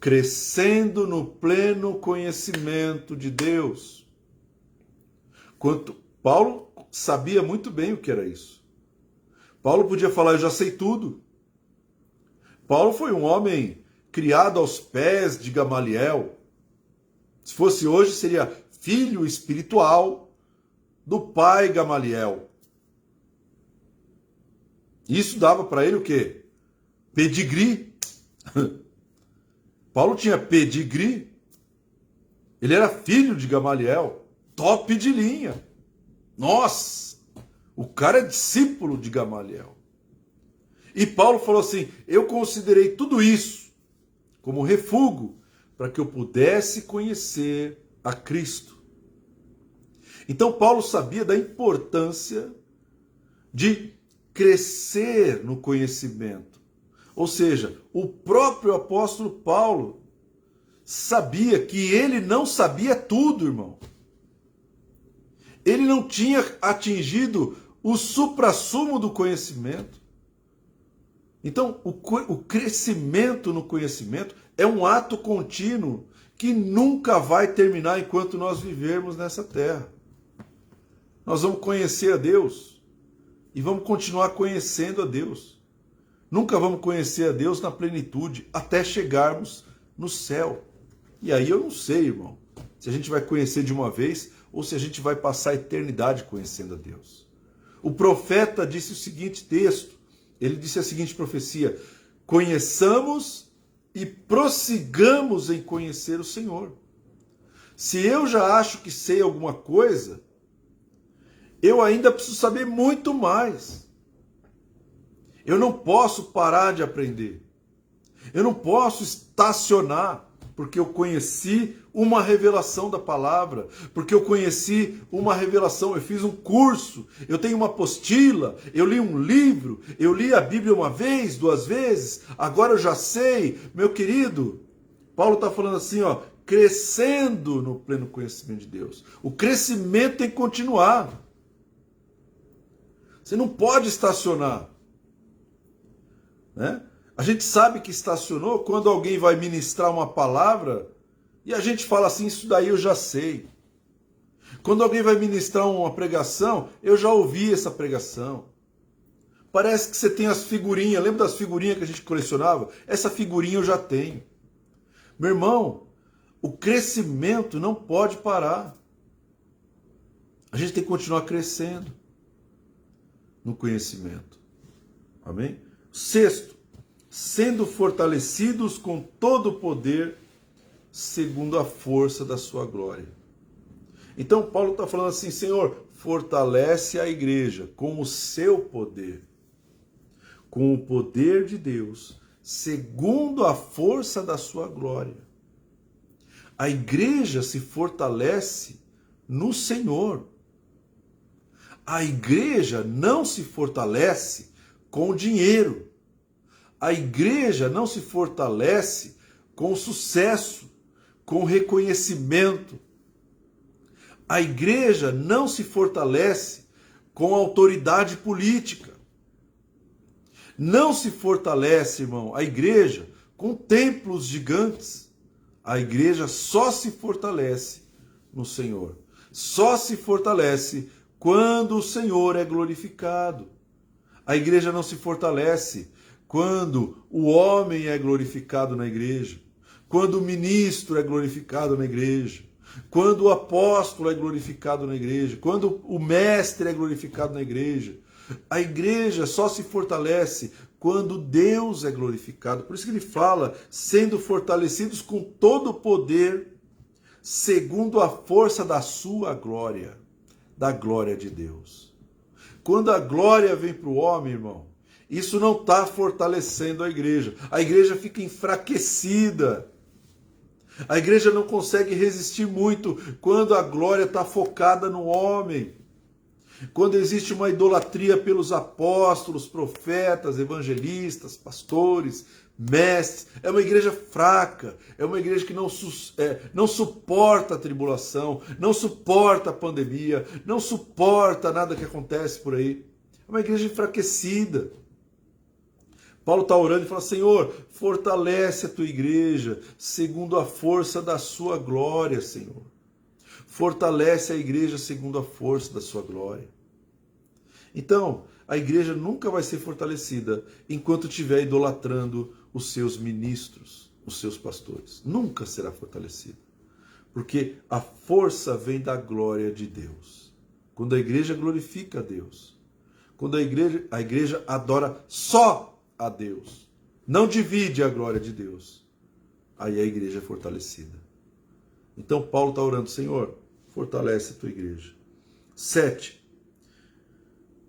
crescendo no pleno conhecimento de Deus. Paulo sabia muito bem o que era isso. Paulo podia falar, eu já sei tudo. Paulo foi um homem criado aos pés de Gamaliel. Se fosse hoje, seria filho espiritual do pai Gamaliel. Isso dava para ele o quê? Pedigree. Paulo tinha pedigree. Ele era filho de Gamaliel, top de linha. Nossa, o cara é discípulo de Gamaliel. E Paulo falou assim, eu considerei tudo isso como refúgio para que eu pudesse conhecer a Cristo. Então Paulo sabia da importância de crescer no conhecimento. Ou seja, o próprio apóstolo Paulo sabia que ele não sabia tudo, irmão. Ele não tinha atingido o suprassumo do conhecimento. Então, o crescimento no conhecimento é um ato contínuo que nunca vai terminar enquanto nós vivermos nessa terra. Nós vamos conhecer a Deus e vamos continuar conhecendo a Deus. Nunca vamos conhecer a Deus na plenitude até chegarmos no céu. E aí eu não sei, irmão, se a gente vai conhecer de uma vez ou se a gente vai passar a eternidade conhecendo a Deus. O profeta disse o seguinte texto, ele disse a seguinte profecia, conheçamos e prossigamos em conhecer o Senhor. Se eu já acho que sei alguma coisa, eu ainda preciso saber muito mais. Eu não posso parar de aprender. Eu não posso estacionar, porque eu conheci uma revelação da palavra, porque eu conheci uma revelação, eu fiz um curso, eu tenho uma apostila, eu li um livro, eu li a Bíblia uma vez, 2 vezes, agora eu já sei. Meu querido, Paulo está falando assim, ó, crescendo no pleno conhecimento de Deus. O crescimento tem que continuar. Você não pode estacionar. Né? A gente sabe que estacionou quando alguém vai ministrar uma palavra e a gente fala assim, isso daí eu já sei. Quando alguém vai ministrar uma pregação, eu já ouvi essa pregação. Parece que você tem as figurinhas, lembra das figurinhas que a gente colecionava? Essa figurinha eu já tenho. Meu irmão, o crescimento não pode parar. A gente tem que continuar crescendo no conhecimento. Amém? 6º, sendo fortalecidos com todo o poder, segundo a força da sua glória. Então Paulo está falando assim, Senhor, fortalece a igreja com o seu poder, com o poder de Deus, segundo a força da sua glória. A igreja se fortalece no Senhor. A igreja não se fortalece com dinheiro. A igreja não se fortalece com sucesso, com reconhecimento. A igreja não se fortalece com autoridade política. Não se fortalece, irmão, a igreja com templos gigantes. A igreja só se fortalece no Senhor. Só se fortalece quando o Senhor é glorificado. A igreja não se fortalece quando o homem é glorificado na igreja, quando o ministro é glorificado na igreja, quando o apóstolo é glorificado na igreja, quando o mestre é glorificado na igreja. A igreja só se fortalece quando Deus é glorificado. Por isso que ele fala, sendo fortalecidos com todo o poder, segundo a força da sua glória, da glória de Deus. Quando a glória vem para o homem, irmão, isso não está fortalecendo a igreja. A igreja fica enfraquecida. A igreja não consegue resistir muito quando a glória está focada no homem. Quando existe uma idolatria pelos apóstolos, profetas, evangelistas, pastores, mestres, é uma igreja fraca, é uma igreja que não suporta a tribulação, não suporta a pandemia, não suporta nada que acontece por aí. É uma igreja enfraquecida. Paulo está orando e fala: Senhor, fortalece a tua igreja segundo a força da sua glória, Senhor. Fortalece a igreja segundo a força da sua glória. Então, a igreja nunca vai ser fortalecida enquanto estiver idolatrando os seus ministros, os seus pastores. Nunca será fortalecida. Porque a força vem da glória de Deus. Quando a igreja glorifica a Deus, quando a igreja adora só a Deus, não divide a glória de Deus, aí a igreja é fortalecida. Então Paulo está orando: Senhor, fortalece a tua igreja. 7.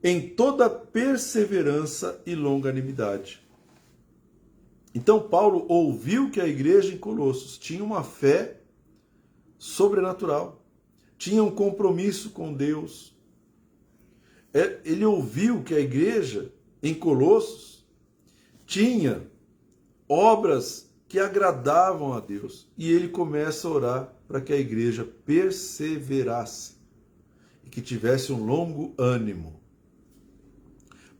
Em toda perseverança e longanimidade. Então Paulo ouviu que a igreja em Colossos tinha uma fé sobrenatural, tinha um compromisso com Deus. Ele ouviu que a igreja em Colossos tinha obras que agradavam a Deus. E ele começa a orar para que a igreja perseverasse e que tivesse um longo ânimo.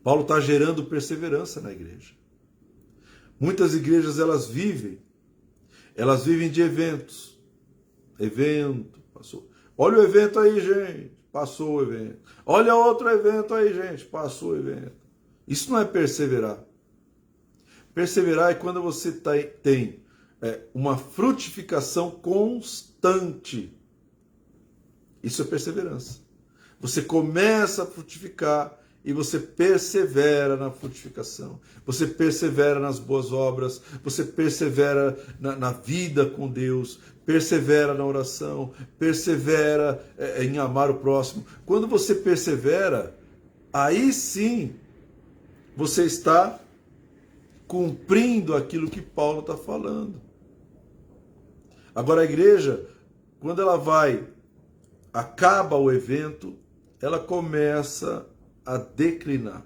Paulo está gerando perseverança na igreja. Muitas igrejas elas vivem de eventos. Evento, passou. Olha o evento aí, gente, passou o evento. Olha outro evento aí, gente, passou o evento. Isso não é perseverar. Perseverar é quando você tem uma frutificação constante. Isso é perseverança. Você começa a frutificar e você persevera na frutificação. Você persevera nas boas obras. Você persevera na vida com Deus. Persevera na oração. Persevera em amar o próximo. Quando você persevera, aí sim você está cumprindo aquilo que Paulo está falando. Agora a igreja, quando ela acaba o evento, ela começa a declinar.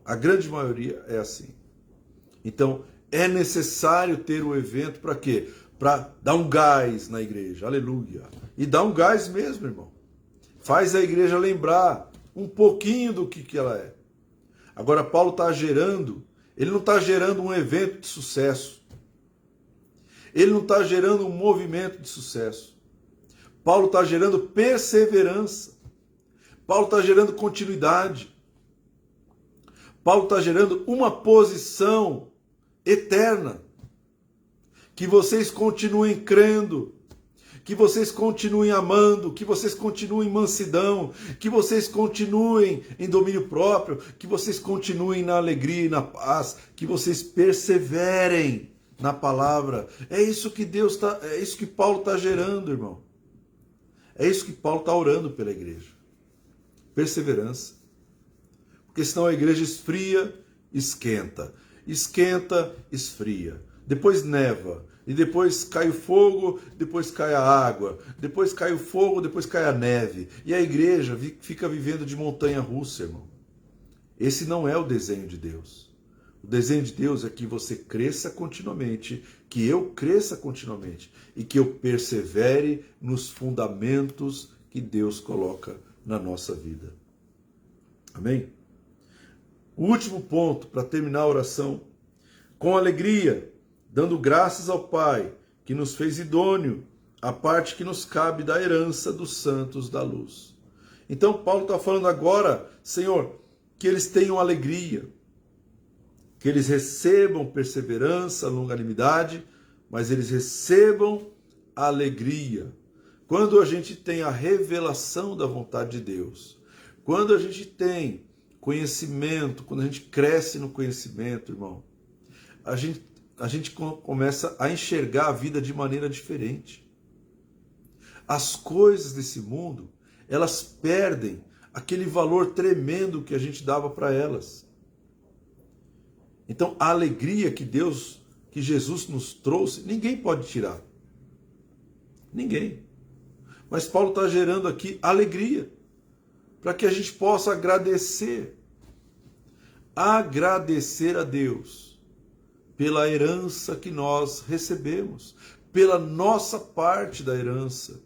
A grande maioria é assim. Então, é necessário ter o evento para quê? Para dar um gás na igreja. Aleluia. E dá um gás mesmo, irmão. Faz a igreja lembrar um pouquinho do que ela é. Agora, Paulo está gerando, ele não está gerando um evento de sucesso. Ele não está gerando um movimento de sucesso. Paulo está gerando perseverança. Paulo está gerando continuidade. Paulo está gerando uma posição eterna. Que vocês continuem crendo, que vocês continuem amando, que vocês continuem em mansidão, que vocês continuem em domínio próprio, que vocês continuem na alegria e na paz, que vocês perseverem na palavra. É isso que é isso que Paulo está gerando, irmão. É isso que Paulo está orando pela igreja. Perseverança. Porque senão a igreja esfria, esquenta. Esquenta, esfria. Depois neva. E depois cai o fogo, depois cai a água. Depois cai o fogo, depois cai a neve. E a igreja fica vivendo de montanha-russa, irmão. Esse não é o desenho de Deus. O desenho de Deus é que você cresça continuamente, que eu cresça continuamente e que eu persevere nos fundamentos que Deus coloca na nossa vida. Amém? O último ponto, para terminar a oração: com alegria, dando graças ao Pai, que nos fez idôneo a parte que nos cabe da herança dos santos da luz. Então Paulo está falando agora, Senhor, que eles tenham alegria, que eles recebam perseverança, longanimidade, mas eles recebam alegria. Quando a gente tem a revelação da vontade de Deus, quando a gente tem conhecimento, quando a gente cresce no conhecimento, irmão, a gente começa a enxergar a vida de maneira diferente. As coisas desse mundo, elas perdem aquele valor tremendo que a gente dava para elas. Então, a alegria que Jesus nos trouxe, ninguém pode tirar. Ninguém. Mas Paulo está gerando aqui alegria, para que a gente possa agradecer a Deus pela herança que nós recebemos, pela nossa parte da herança.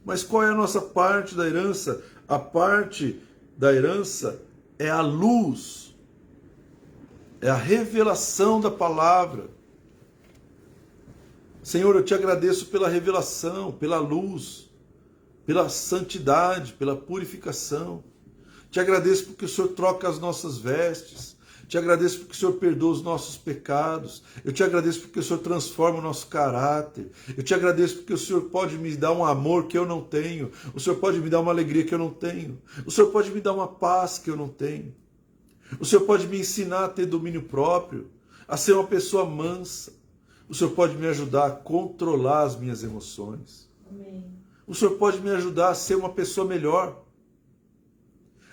Mas qual é a nossa parte da herança? A parte da herança é a luz. É a revelação da palavra. Senhor, eu te agradeço pela revelação, pela luz, pela santidade, pela purificação. Te agradeço porque o Senhor troca as nossas vestes. Te agradeço porque o Senhor perdoa os nossos pecados. Eu te agradeço porque o Senhor transforma o nosso caráter. Eu te agradeço porque o Senhor pode me dar um amor que eu não tenho. O Senhor pode me dar uma alegria que eu não tenho. O Senhor pode me dar uma paz que eu não tenho. O Senhor pode me ensinar a ter domínio próprio, a ser uma pessoa mansa. O Senhor pode me ajudar a controlar as minhas emoções. Amém. O Senhor pode me ajudar a ser uma pessoa melhor.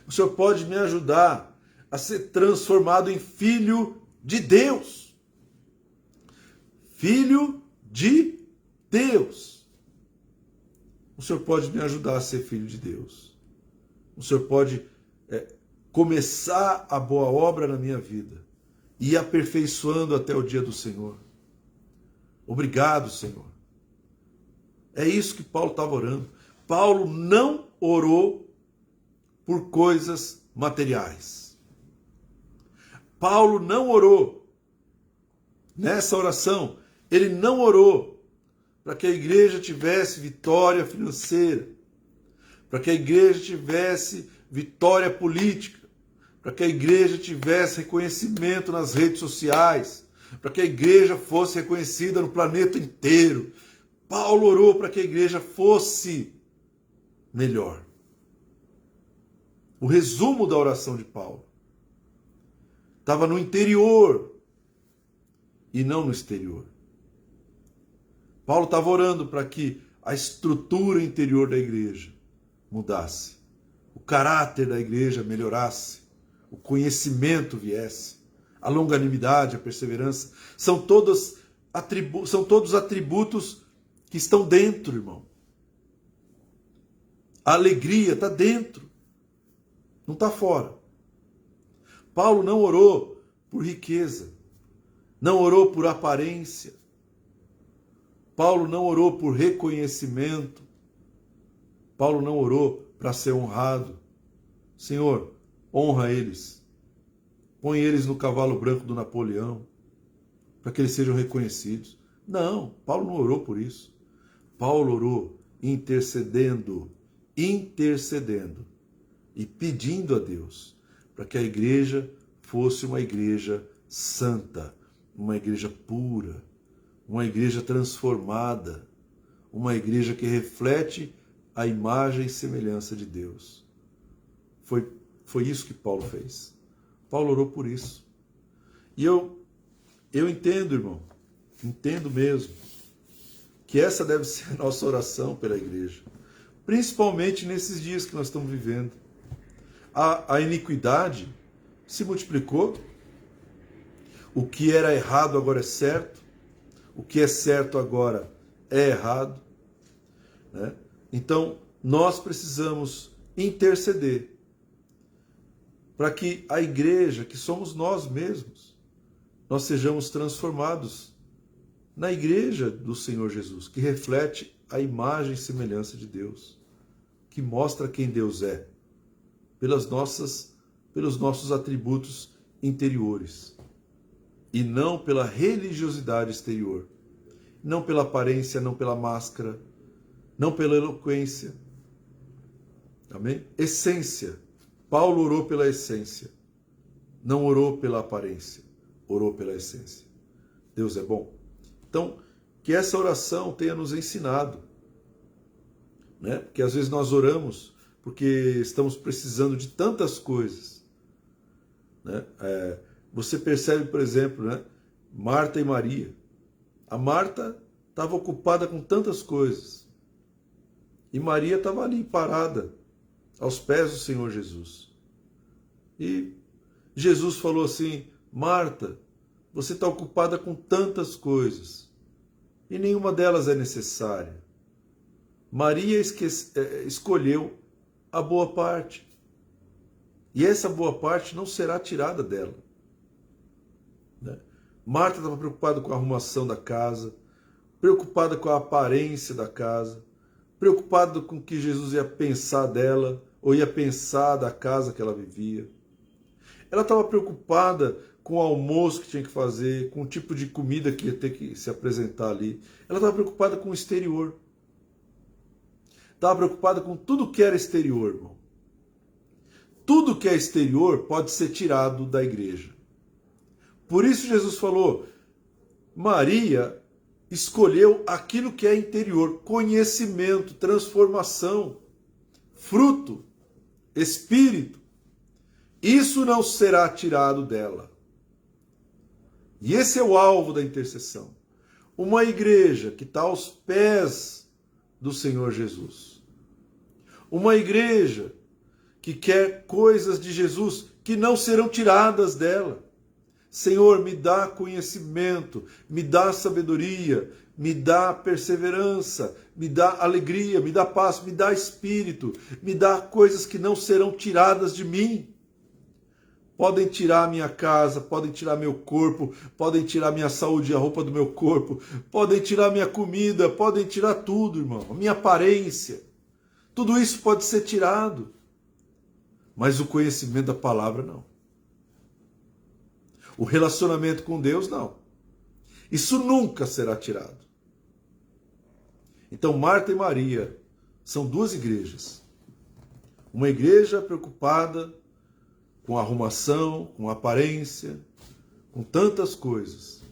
O Senhor pode me ajudar a ser transformado em filho de Deus. Filho de Deus. O Senhor pode me ajudar a ser filho de Deus. O Senhor pode começar a boa obra na minha vida e ir aperfeiçoando até o dia do Senhor. Obrigado, Senhor. É isso que Paulo estava orando. Paulo não orou por coisas materiais. Paulo não orou. Nessa oração, ele não orou para que a igreja tivesse vitória financeira, para que a igreja tivesse vitória política, para que a igreja tivesse reconhecimento nas redes sociais, para que a igreja fosse reconhecida no planeta inteiro. Paulo orou para que a igreja fosse melhor. O resumo da oração de Paulo estava no interior e não no exterior. Paulo estava orando para que a estrutura interior da igreja mudasse, o caráter da igreja melhorasse, o conhecimento viesse, a longanimidade, a perseverança, são todos atributos que estão dentro, irmão. A alegria está dentro, não está fora. Paulo não orou por riqueza, não orou por aparência. Paulo não orou por reconhecimento. Paulo não orou para ser honrado. Senhor, honra eles. Põe eles no cavalo branco do Napoleão, para que eles sejam reconhecidos. Não, Paulo não orou por isso. Paulo orou intercedendo e pedindo a Deus para que a igreja fosse uma igreja santa, uma igreja pura, uma igreja transformada, uma igreja que reflete a imagem e semelhança de Deus. Foi isso que Paulo fez. Paulo orou por isso. E eu entendo, irmão, entendo mesmo, que essa deve ser a nossa oração pela igreja. Principalmente nesses dias que nós estamos vivendo. A iniquidade se multiplicou. O que era errado agora é certo. O que é certo agora é errado. Né? Então, nós precisamos interceder para que a igreja, que somos nós mesmos, nós sejamos transformados na igreja do Senhor Jesus, que reflete a imagem e semelhança de Deus, que mostra quem Deus é, pelos nossos atributos interiores, e não pela religiosidade exterior, não pela aparência, não pela máscara, não pela eloquência. Amém? Essência. Paulo orou pela essência, não orou pela aparência, orou pela essência. Deus é bom. Então, que essa oração tenha nos ensinado, né? Porque às vezes nós oramos porque estamos precisando de tantas coisas, né? Você percebe, por exemplo, né? Marta e Maria. A Marta estava ocupada com tantas coisas e Maria estava ali parada aos pés do Senhor Jesus. E Jesus falou assim: Marta, você está ocupada com tantas coisas e nenhuma delas é necessária. Maria escolheu a boa parte. E essa boa parte não será tirada dela. Né? Marta estava preocupada com a arrumação da casa, preocupada com a aparência da casa, preocupada com o que Jesus ia pensar dela, ou ia pensar da casa que ela vivia. Ela estava preocupada com o almoço que tinha que fazer, com o tipo de comida que ia ter que se apresentar ali. Ela estava preocupada com o exterior. Estava preocupada com tudo que era exterior, irmão. Tudo que é exterior pode ser tirado da igreja. Por isso Jesus falou, Maria escolheu aquilo que é interior, conhecimento, transformação, fruto, espírito. Isso não será tirado dela. E esse é o alvo da intercessão. Uma igreja que está aos pés do Senhor Jesus. Uma igreja que quer coisas de Jesus que não serão tiradas dela. Senhor, me dá conhecimento, me dá sabedoria, me dá perseverança, me dá alegria, me dá paz, me dá espírito, me dá coisas que não serão tiradas de mim. Podem tirar minha casa, podem tirar meu corpo, podem tirar minha saúde e a roupa do meu corpo, podem tirar minha comida, podem tirar tudo, irmão, a minha aparência. Tudo isso pode ser tirado, mas o conhecimento da palavra não. O relacionamento com Deus não. Isso nunca será tirado. Então Marta e Maria são duas igrejas. Uma igreja preocupada com arrumação, com aparência, com tantas coisas.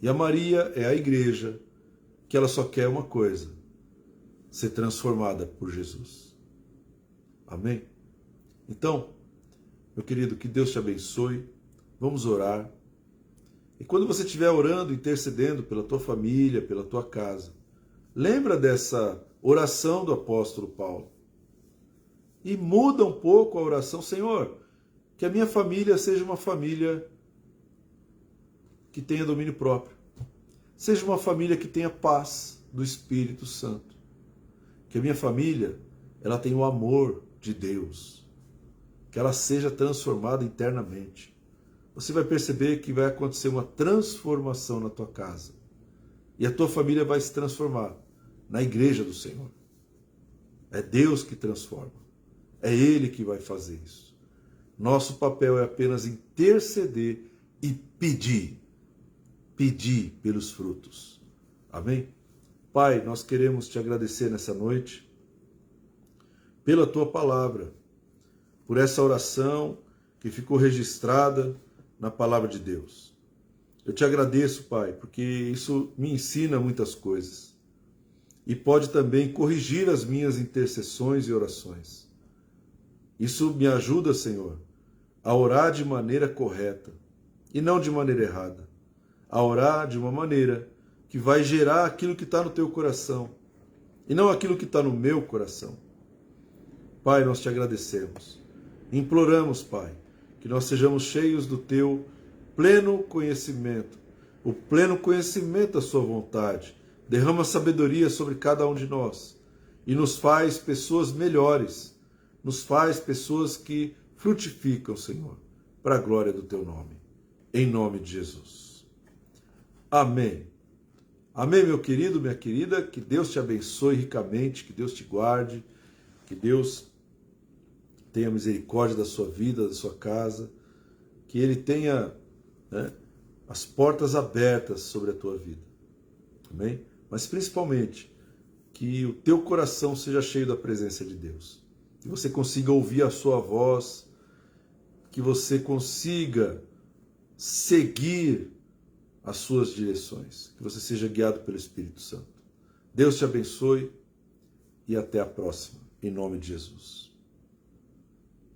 E a Maria é a igreja que ela só quer uma coisa: ser transformada por Jesus. Amém? Então, meu querido, que Deus te abençoe. Vamos orar. E quando você estiver orando, intercedendo pela tua família, pela tua casa, lembra dessa oração do apóstolo Paulo. E muda um pouco a oração. Senhor, que a minha família seja uma família que tenha domínio próprio. Seja uma família que tenha paz do Espírito Santo. Que a minha família, ela tenha o amor de Deus. Que ela seja transformada internamente. Você vai perceber que vai acontecer uma transformação na tua casa. E a tua família vai se transformar na igreja do Senhor. É Deus que transforma. É Ele que vai fazer isso. Nosso papel é apenas interceder e pedir. Pedir pelos frutos. Amém? Pai, nós queremos te agradecer nessa noite pela tua palavra, por essa oração que ficou registrada na palavra de Deus. Eu te agradeço, Pai, porque isso me ensina muitas coisas e pode também corrigir as minhas intercessões e orações. Isso me ajuda, Senhor, a orar de maneira correta e não de maneira errada. A orar de uma maneira que vai gerar aquilo que está no teu coração e não aquilo que está no meu coração. Pai, nós te agradecemos. Imploramos, Pai, que nós sejamos cheios do teu pleno conhecimento, o pleno conhecimento da sua vontade. Derrama sabedoria sobre cada um de nós e nos faz pessoas melhores, nos faz pessoas que frutificam, Senhor, para a glória do teu nome. Em nome de Jesus. Amém. Amém, meu querido, minha querida. Que Deus te abençoe ricamente, que Deus te guarde, que Deus tenha misericórdia da sua vida, da sua casa, que Ele tenha as portas abertas sobre a tua vida. Amém? Mas principalmente, que o teu coração seja cheio da presença de Deus. Que você consiga ouvir a sua voz, que você consiga seguir as suas direções, que você seja guiado pelo Espírito Santo. Deus te abençoe e até a próxima, em nome de Jesus.